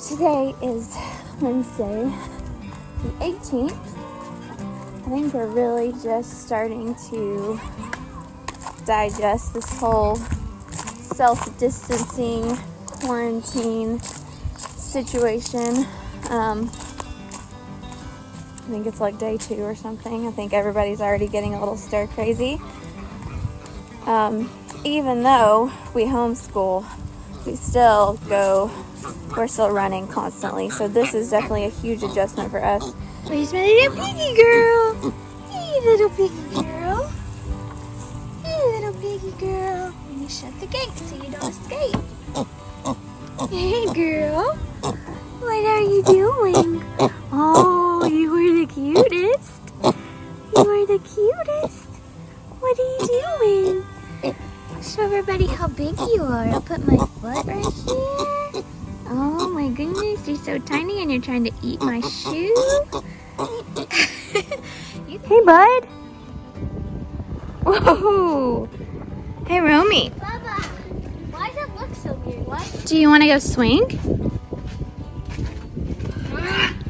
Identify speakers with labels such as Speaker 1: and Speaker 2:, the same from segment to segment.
Speaker 1: Today is Wednesday, the 18th. I think we're really just starting to digest this whole self-distancing quarantine situation. I think it's like day 2 or something. I think everybody's already getting a little stir crazy. Even though we homeschool, we're still running constantly. So this is definitely a huge adjustment for us. Where's my little piggy girl? Hey, little piggy girl. Hey, little piggy girl. Let me shut the gate so you don't escape. Hey, girl. What are you doing? Oh, you were the cutest. You were the cutest. What are you doing? Show everybody how big you are. I'll put my foot right here. Oh my goodness, you're so tiny and you're trying to eat my shoe. Hey, bud. Whoa. Hey, Romy.
Speaker 2: Baba, why does it look so weird? What?
Speaker 1: Do you want to go swing?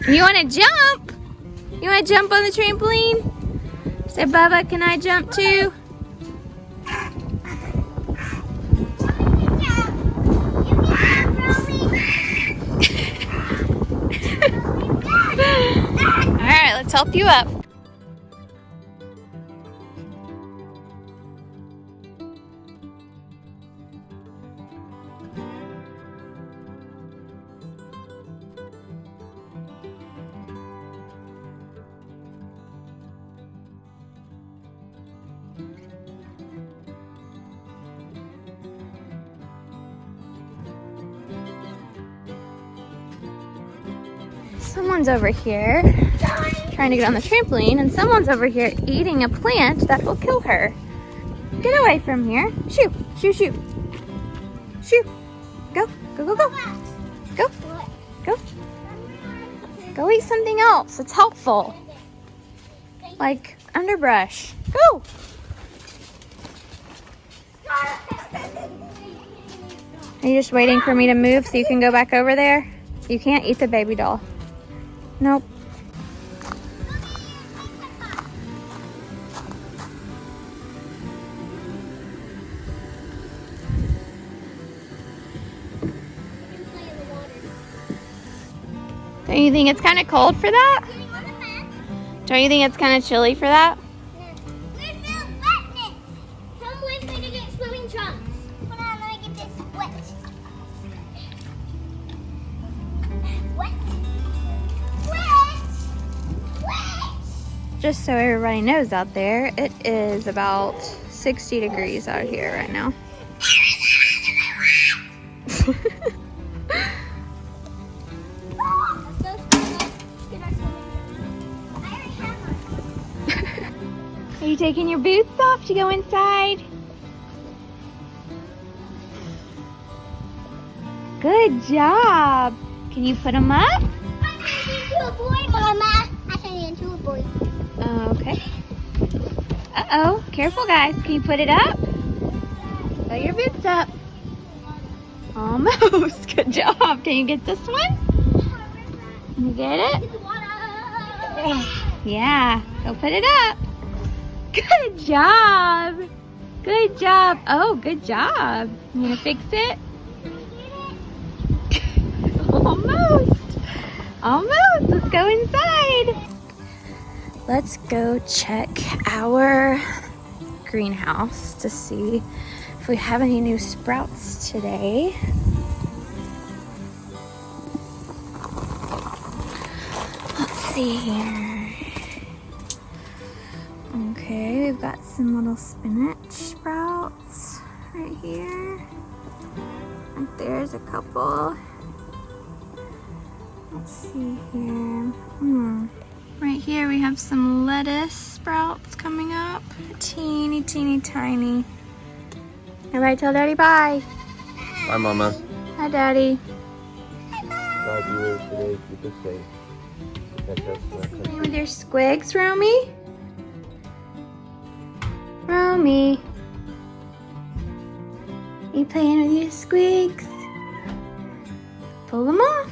Speaker 1: You want to jump? You want to jump on the trampoline? Say, Bubba, can I jump too? Alright, let's help you up. Someone's over here trying to get on the trampoline, and someone's over here eating a plant that will kill her. Get away from here. Shoo, shoo, shoo. Shoo. Go, go, go, go. Go, go. Go eat something else. It's helpful. Like underbrush. Go. Are you just waiting for me to move so you can go back over there? You can't eat the baby doll. Nope. Don't you think it's kind of cold for that? Don't you think it's kind of chilly for that?
Speaker 2: Where's the wetness? Come with me to get swimming trunks. Hold on, let me get this wet. Wet.
Speaker 1: Just so everybody knows out there, it is about 60 degrees out here right now. Are you taking your boots off to go inside? Good job. Can you put them up?
Speaker 2: I turned into a boy, Mama. I turned into a boy.
Speaker 1: Okay. Uh-oh. Careful, guys. Can you put it up? Put your boots up. Almost. Good job. Can you get this one? Can you get it? Yeah. Go put it up. Good job. Good job. Oh, good job. You gonna fix it? Almost. Almost. Let's go inside. Let's go check our greenhouse to see if we have any new sprouts today. Let's see here. Okay, we've got some little spinach sprouts right here. And there's a couple. Let's see here. Right here we have some lettuce sprouts coming up. Teeny, teeny, tiny. Everybody tell Daddy bye.
Speaker 3: Bye, Mama.
Speaker 1: Hi, Daddy.
Speaker 3: Glad you were today. Keep us safe.
Speaker 1: Playing with your squigs, Romy? Romy. You playing with your squigs? Pull them off.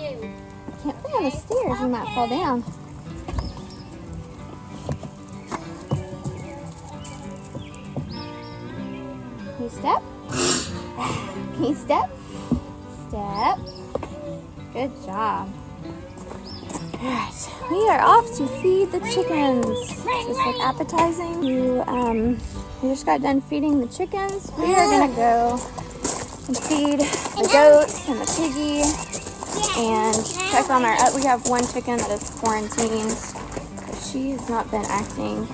Speaker 2: too.
Speaker 1: Can't play on the stairs, you might fall down. Can you step? Can you step? Step. Good job. Alright, we are off to feed the chickens. Just like appetizing. We just got done feeding the chickens. We are gonna go and feed the goats and the piggy and check on our, we have one chicken that is quarantined. She's not been acting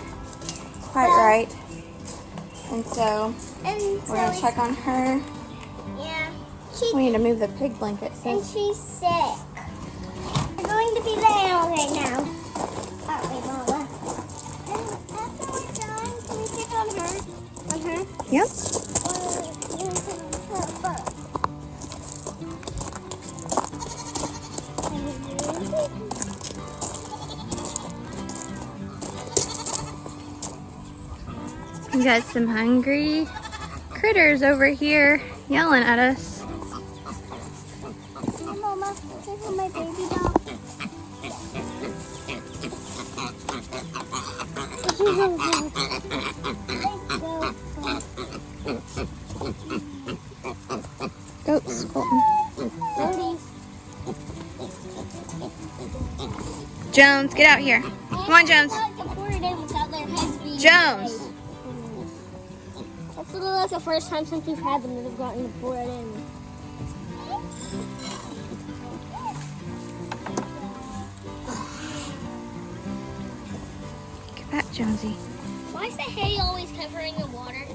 Speaker 1: quite right. And so we're gonna check on her.
Speaker 2: Yeah.
Speaker 1: We need to move the pig blanket,
Speaker 2: And
Speaker 1: sis.
Speaker 2: she's sick. We're going to be the animal right now. Aren't we, Mama? And after we're done, can we check on her? On her?
Speaker 1: Yep. We got some hungry critters over here yelling at us.
Speaker 2: Mama, this is my baby dog.
Speaker 1: Goats, Colton. Jones, get out here. Come on, Jones. Jones.
Speaker 2: That's literally like the first time since we've had them that have gotten bored in.
Speaker 1: Get back, Jonesy.
Speaker 2: Why is the hay always covering the water?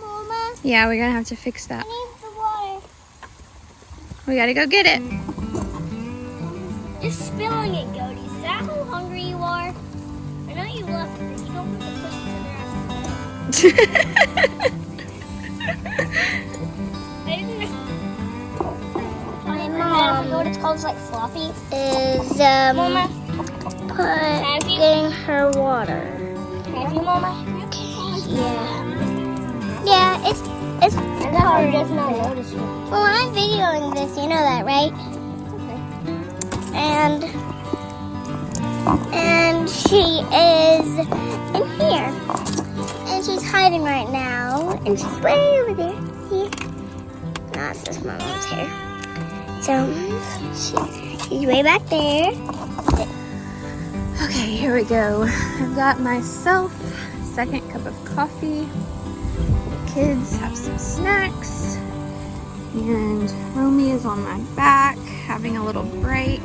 Speaker 2: Mama,
Speaker 1: Yeah, we're gonna have to fix that.
Speaker 2: I need the water.
Speaker 1: We gotta go get it.
Speaker 2: You're spilling it, Goaties. Is that how hungry you are? I know you left it, but you don't put the cookies in there after that. I didn't know. My mom, what it's called, is like floppy. Is Mama, getting her water. Have you, Mama? Yeah. Yeah, it's hard. Does not notice you. Well, I'm videoing this. You know that, right? And she is in here. And she's hiding right now. And she's way over there. See? That's just my mom's hair. So, she's way back there.
Speaker 1: Okay, here we go. I've got myself a second cup of coffee. The kids have some snacks. And Romy is on my back, having a little break.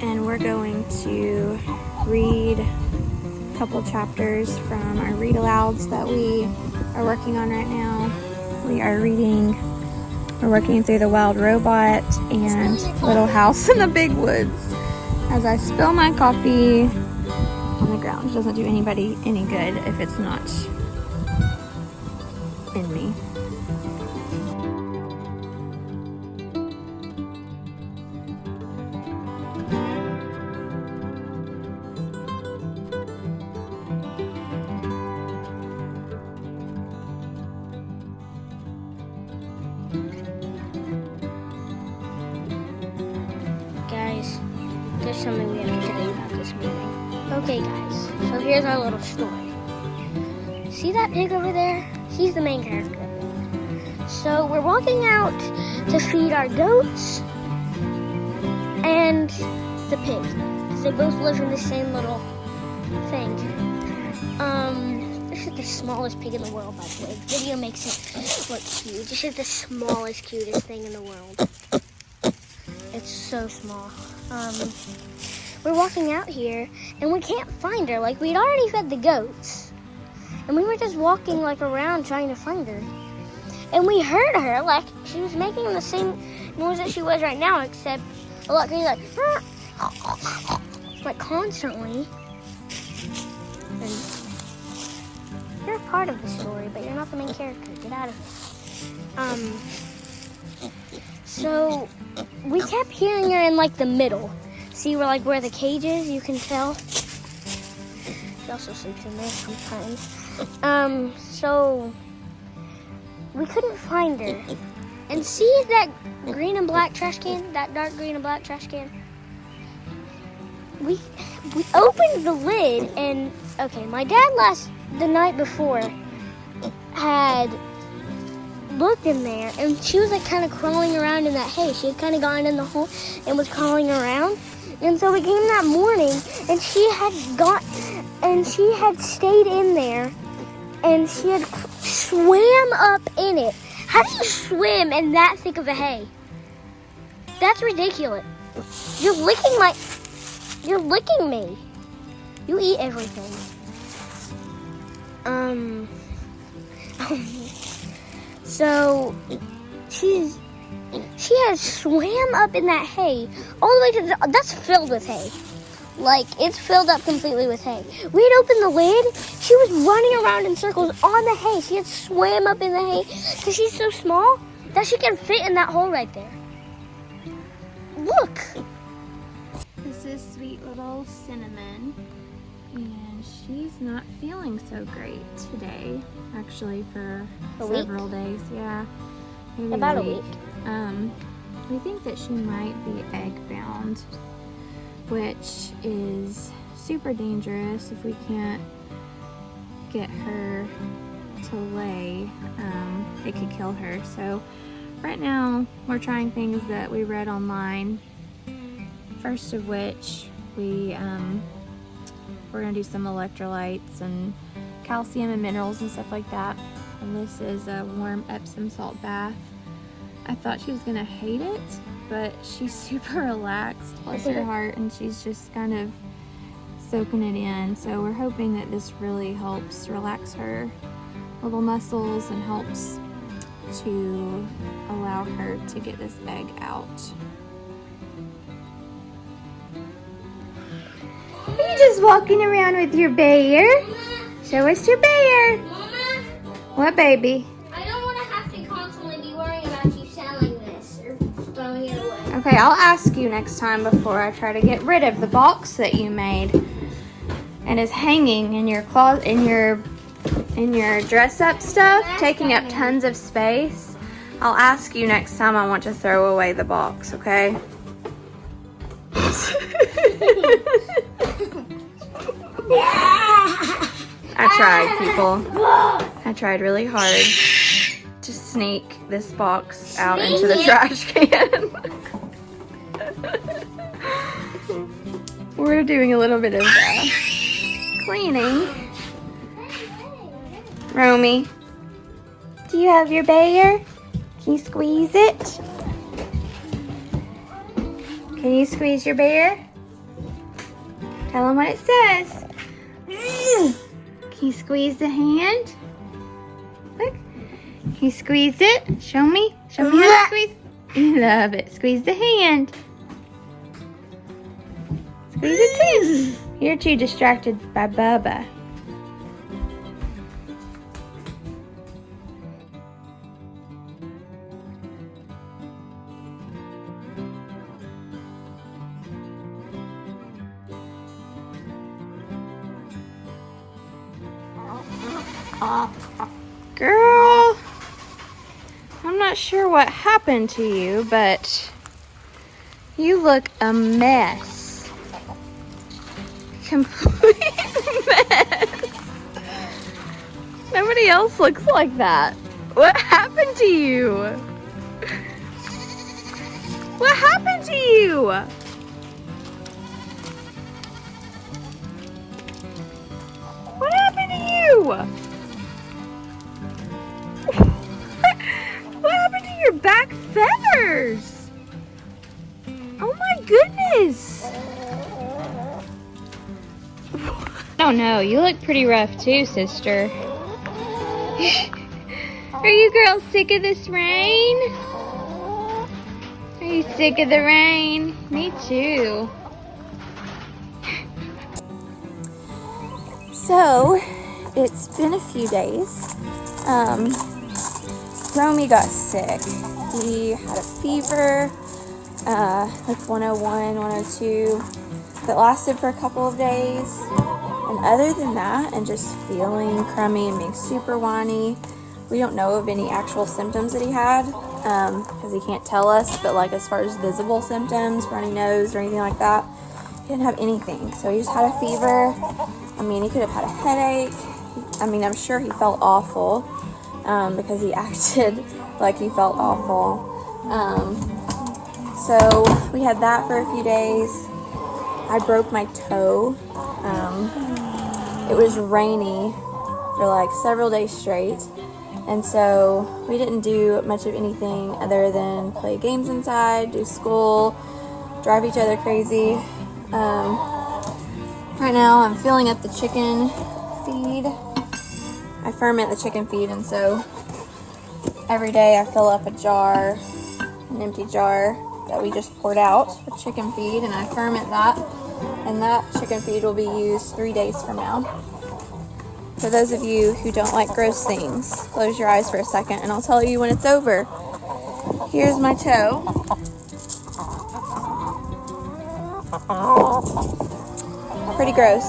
Speaker 1: And we're going to read a couple chapters from our read alouds that we are working on right now. We're working through The Wild Robot and Little House in the Big Woods. As I spill my coffee on the ground, it doesn't do anybody any good if it's not in me.
Speaker 2: Guys, there's something we have to tell you about this morning. Okay, guys, so here's our little story. See that pig over there? He's the main character. So we're walking out to feed our goats and the pig. They both live in the same little thing. This is the smallest pig in the world, by the way. The video makes it look huge. This is the smallest, cutest thing in the world. It's so small. We're walking out here and we can't find her. Like, we'd already fed the goats. And we were just walking like around trying to find her. And we heard her, like, she was making the same noise that she was right now, except a lot crazy, like constantly. And you're a part of the story, but you're not the main character. Get out of here. So we kept hearing her in like the middle. See where the cage is? You can tell. She also sleeps in there sometimes. So we couldn't find her. And see that green and black trash can? That dark green and black trash can? We opened the lid and okay, my dad the night before had looked in there and she was like kind of crawling around in that hay. She had kind of gone in the hole and was crawling around. And so we came that morning and she had stayed in there and she had swam up in it. How do you swim in that thick of a hay? That's ridiculous. You're licking me. You eat everything. So she has swam up in that hay all the way to that's filled with hay. Like, it's filled up completely with hay. We had opened the lid. She was running around in circles on the hay. She had swam up in the hay because she's so small that she can fit in that hole right there. Look.
Speaker 1: This is sweet little Cinnamon, and she's not feeling so great today. Actually, for several days, yeah, maybe
Speaker 2: about a week.
Speaker 1: We think that she might be egg bound, which is super dangerous if we can't get her to lay. It could kill her. So right now we're trying things that we read online. First of which we're gonna do some electrolytes and calcium and minerals and stuff like that. And this is a warm Epsom salt bath. I thought she was gonna hate it, but she's super relaxed, bless her heart, and she's just kind of soaking it in. So we're hoping that this really helps relax her little muscles and helps to allow her to get this egg out. Are you just walking around with your bear? Show us your bear.
Speaker 2: Mama,
Speaker 1: What, baby?
Speaker 2: I don't want to have to constantly be worrying about you selling this or throwing it away.
Speaker 1: Okay, I'll ask you next time before I try to get rid of the box that you made and is hanging in your closet, in your dress up stuff, taking up tons of space. I'll ask you next time I want to throw away the box, okay? I tried, people. I tried really hard to sneak this box out into the trash can. We're doing a little bit of cleaning. Romy, do you have your bear? Can you squeeze it? Can you squeeze your bear? Tell him what it says. Can you squeeze the hand? Look. Can you squeeze it? Show me. Show me how to squeeze. You love it. Squeeze the hand. Squeeze it too. You're too distracted by Bubba. Girl, I'm not sure what happened to you, but you look a mess. Complete mess. Nobody else looks like that. What happened to you? What happened to you? What happened to you? What happened to your back feathers? Oh my goodness. Oh no, you look pretty rough too, sister. Are you girls sick of this rain? Are you sick of the rain? Me too. So, it's been a few days. Romy got sick, He had a fever, like 101, 102, that lasted for a couple of days. And other than that, and just feeling crummy and being super whiny, we don't know of any actual symptoms that he had, because he can't tell us, but like as far as visible symptoms, runny nose or anything like that, he didn't have anything. So he just had a fever. I mean, he could have had a headache. I mean, I'm sure he felt awful, because he acted like he felt awful. So we had that for a few days. I broke my toe. It was rainy for like several days straight, and so we didn't do much of anything other than play games inside, do school, drive each other crazy. Right now I'm filling up the chicken feed. I ferment the chicken feed, and so every day I fill up a jar, an empty jar that we just poured out with chicken feed, and I ferment that, and that chicken feed will be used 3 days from now. For those of you who don't like gross things, close your eyes for a second and I'll tell you when it's over. Here's my toe. Pretty gross.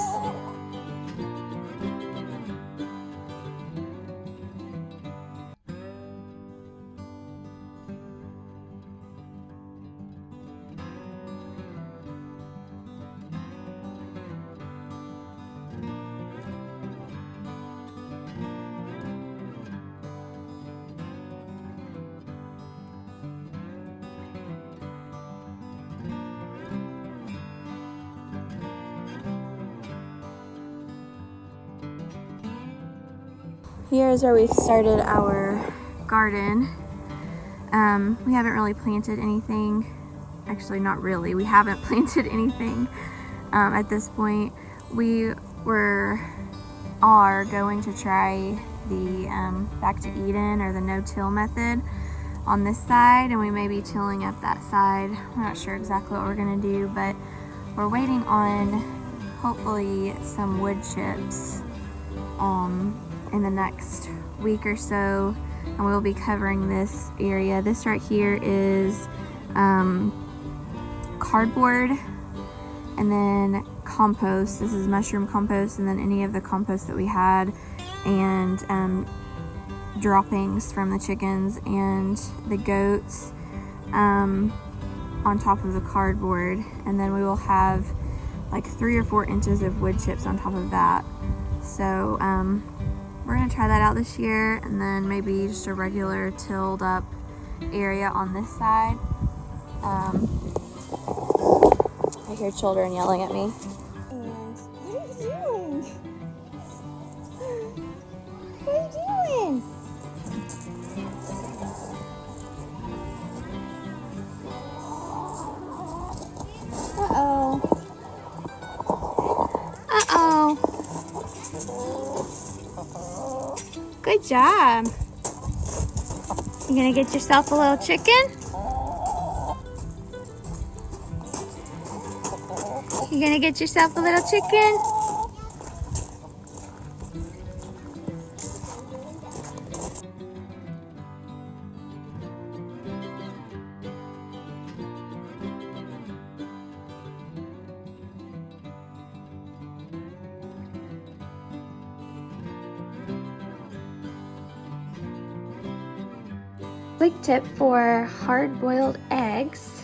Speaker 1: Here's where we've started our garden. We haven't really planted anything. Actually, not really. We haven't planted anything at this point. We are going to try the back to Eden or the no-till method on this side, and we may be tilling up that side. We're not sure exactly what we're gonna do, but we're waiting on hopefully some wood chips in the next week or so, and we'll be covering this area. This right here is cardboard, and then compost. This is mushroom compost, and then any of the compost that we had, and droppings from the chickens and the goats on top of the cardboard, and then we will have like 3 or 4 inches of wood chips on top of that. So we're gonna try that out this year, and then maybe just a regular tilled up area on this side. I hear children yelling at me. And what are you doing? What are you doing? Uh-oh. Uh-oh. Good job. You gonna get yourself a little chicken? You gonna get yourself a little chicken? Quick tip for hard-boiled eggs,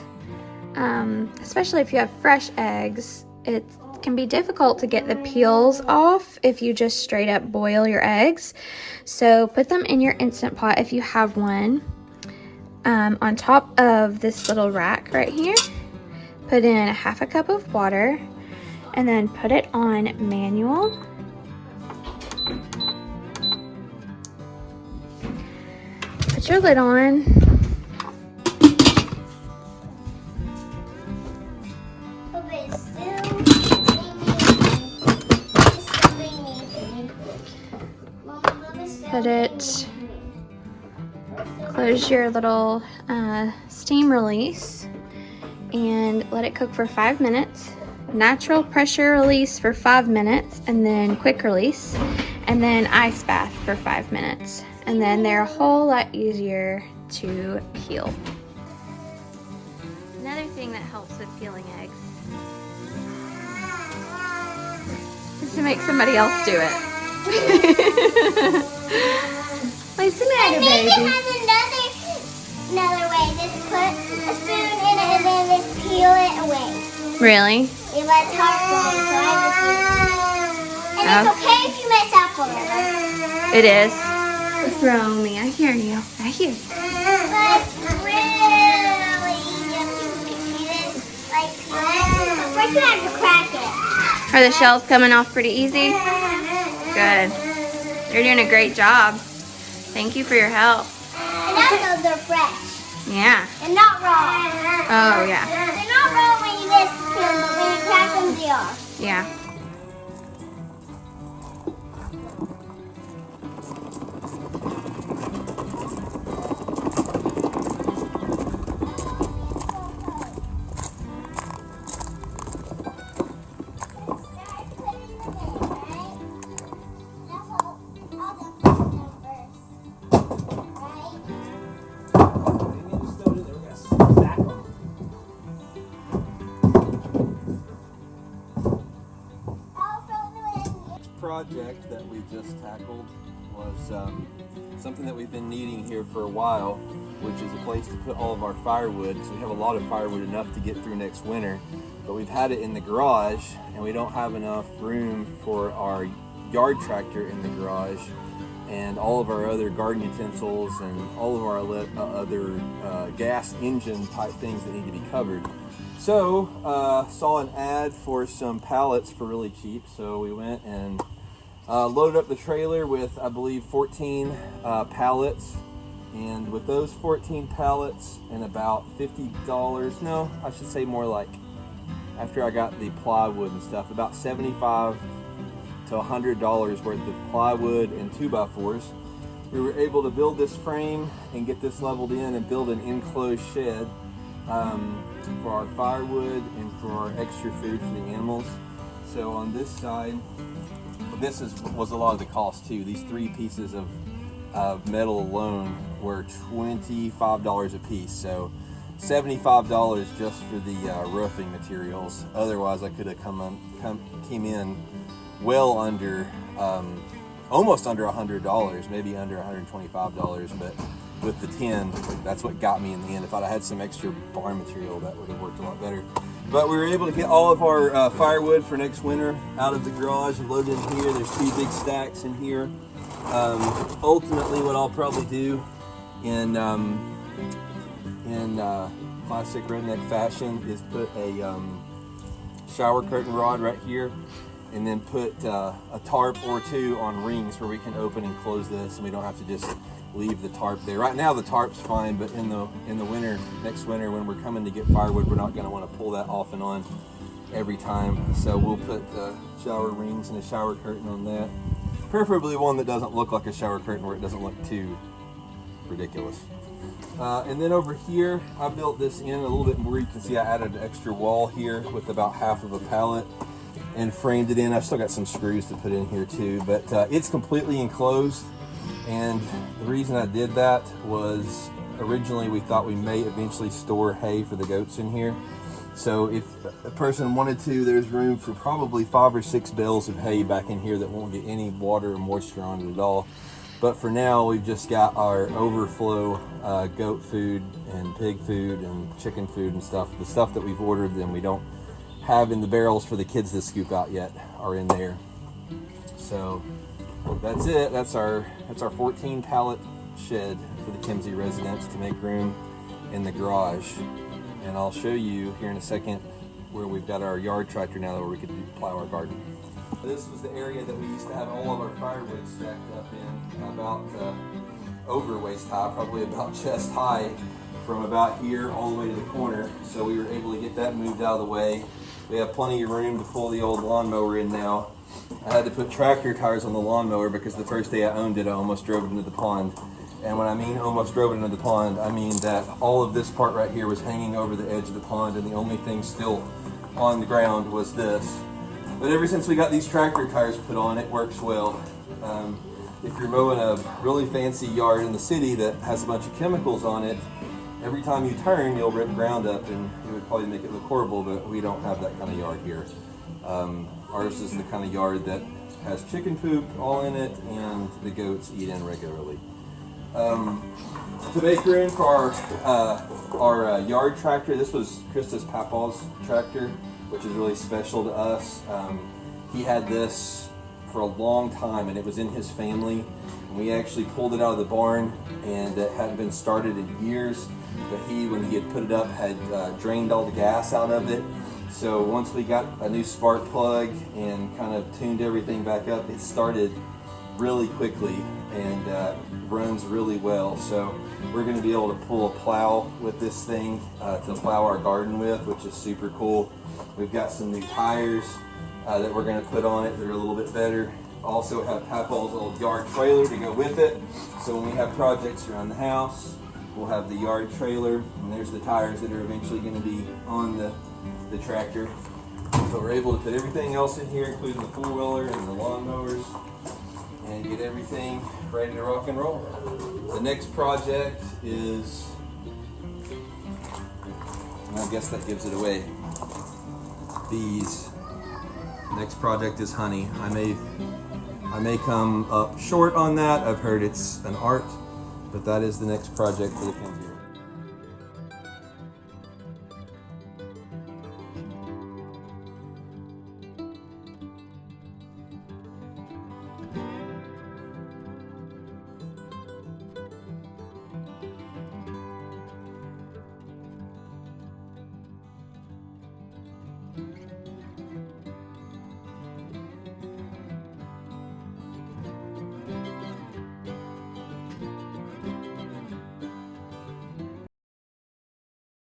Speaker 1: especially if you have fresh eggs, it can be difficult to get the peels off if you just straight up boil your eggs. So put them in your Instant Pot if you have one, on top of this little rack right here. Put in a 1/2 cup of water, and then put it on manual. Put your lid on. Put it, close your little steam release and let it cook for 5 minutes. Natural pressure release for 5 minutes, and then quick release, and then ice bath for 5 minutes. And then they're a whole lot easier to peel. Another thing that helps with peeling eggs is to make somebody else do it. What's the matter, baby?
Speaker 2: Has another way. Just put a spoon in it and then just peel it away.
Speaker 1: Really?
Speaker 2: It lets hard go, so I just use it. And it's okay if you mess up a little.
Speaker 1: It is. What's wrong with me? I hear you. I hear you.
Speaker 2: But it's really easy to like peel it. First you have to crack it.
Speaker 1: Are the shells coming off pretty easy? Good. You're doing a great job. Thank you for your help.
Speaker 2: And also they're fresh.
Speaker 1: Yeah.
Speaker 2: And not raw.
Speaker 1: Oh, yeah.
Speaker 2: They're not raw when you just peel them, but when you crack them, they are.
Speaker 1: Yeah.
Speaker 3: Project that we just tackled was something that we've been needing here for a while, which is a place to put all of our firewood. So we have a lot of firewood, enough to get through next winter, but we've had it in the garage and we don't have enough room for our yard tractor in the garage and all of our other garden utensils and all of our other gas engine type things that need to be covered. So saw an ad for some pallets for really cheap, so we went and loaded up the trailer with, I believe, 14 pallets, and with those 14 pallets and about $50, no, I should say more like, after I got the plywood and stuff, about $75 to $100 worth of plywood and 2x4s, we were able to build this frame and get this leveled in and build an enclosed shed for our firewood and for our extra food for the animals. So on this side, this was a lot of the cost too. These 3 pieces of metal alone were $25 a piece. So $75 just for the roofing materials. Otherwise, I could have came in well under, almost under $100, maybe under $125. But with the 10, that's what got me in the end. If I'd had some extra barn material, that would have worked a lot better. But we were able to get all of our firewood for next winter out of the garage and loaded in here. There's 2 big stacks in here. Ultimately, what I'll probably do in classic redneck fashion is put a shower curtain rod right here, and then put a tarp or 2 on rings where we can open and close this, and we don't have to just leave the tarp there. Right now the tarp's fine, but in the winter, next winter, when we're coming to get firewood, we're not going to want to pull that off and on every time. So we'll put shower rings and a shower curtain on that. Preferably one that doesn't look like a shower curtain, where it doesn't look too ridiculous. And then over here, I built this in a little bit more. You can see I added an extra wall here with about half of a pallet and framed it in. I've still got some screws to put in here too, but it's completely enclosed. And the reason I did that was originally we thought we may eventually store hay for the goats in here. So if a person wanted to, there's room for probably 5 or 6 bales of hay back in here that won't get any water or moisture on it at all. But for now, we've just got our overflow goat food and pig food and chicken food and stuff. The stuff that we've ordered and we don't have in the barrels for the kids to scoop out yet are in there. So that's it. That's our 14 pallet shed for the Kimsey residents to make room in the garage. And I'll show you here in a second where we've got our yard tractor now, where we could plow our garden. This was the area that we used to have all of our firewood stacked up in, about over waist high, probably about chest high, from about here all the way to the corner. So we were able to get that moved out of the way. We have plenty of room to pull the old lawnmower in now. I had to put tractor tires on the lawnmower because the first day I owned it, I almost drove it into the pond. And when I mean almost drove it into the pond, I mean that all of this part right here was hanging over the edge of the pond, and the only thing still on the ground was this. But ever since we got these tractor tires put on, it works well. if you're mowing a really fancy yard in the city that has a bunch of chemicals on it, every time you turn, you'll rip ground up, and it would probably make it look horrible, but we don't have that kind of yard here. Ours is the kind of yard that has chicken poop all in it, and the goats eat in regularly. To make room for our yard tractor, this was Krista's papa's tractor, which is really special to us. He had this for a long time, and it was in his family. And we actually pulled it out of the barn, and it hadn't been started in years. But when he had put it up, had drained all the gas out of it. So once we got a new spark plug and kind of tuned everything back up, it started really quickly and runs really well. So we're going to be able to pull a plow with this thing to plow our garden with, which is super cool. We've got some new tires that we're going to put on it that are a little bit better. Also have Papa's old yard trailer to go with it. So when we have projects around the house, we'll have the yard trailer, and there's the tires that are eventually going to be on the tractor. So we're able to put everything else in here, including the four-wheeler and the lawnmowers, and get everything ready to rock and roll. The next project is, and I guess that gives it away, bees. Next project is honey. I may come up short on that. I've heard it's an art, but that is the next project for the Kimsey.